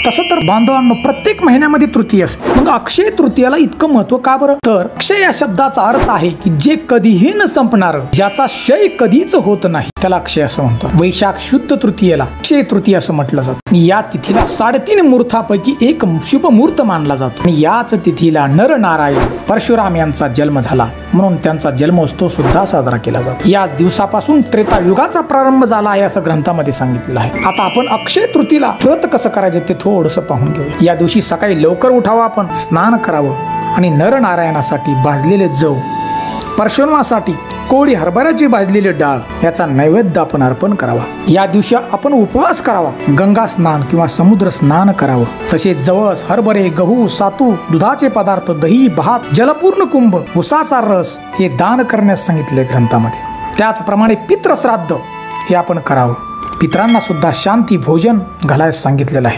तसं तर बांधवांनो प्रत्येक महिन्यामध्ये तृतीय असते. मग अक्षय तृतीयाला इतकं महत्व का बरं? तर अक्षय या शब्दाचा अर्थ आहे की जे कधीही न संपणार, ज्याचा क्षय कधीच होत नाही, त्याला अक्षय असं म्हणतात. वैशाख शुद्ध तृतीयेला अक्षय तृतीय असं म्हटलं जातं. या तिथीला 3.5 मुहूर्तापैकी एक शुभ मुहूर्त मानला जातो. आणि याच तिथीला नरनारायण परशुराम यांचा जन्म झाला म्हणून त्यांचा जन्मोत्सव सुद्धा साजरा केला जातो. या दिवसापासून त्रेतायुगाचा प्रारंभ झाला आहे असं ग्रंथामध्ये सांगितलेलं आहे. आता आपण अक्षय तृतीयेला व्रत कसं करायचं ते थोडंसं पाहून घेऊया. या दिवशी सकाळी लवकर उठावं, आपण स्नान करावं आणि नरनारायणासाठी भाजलेले जव, परशुरामासाठी कोळी हरभऱ्याची भाजलेली डाळ याचा नैवेद्य आपण अर्पण करावा. या दिवशी आपण उपवास करावा, गंगा स्नान किंवा समुद्र स्नान करावं. तसेच जवस, हरभरे, गहू, सातू, दुधाचे पदार्थ, दही, भात, जलपूर्ण कुंभ, उसाचा रस हे दान करण्यास सांगितले ग्रंथामध्ये. त्याचप्रमाणे पितृश्राद्ध हे आपण करावं. पितरांना सुद्धा शांती भोजन घालायला सांगितलेलं आहे.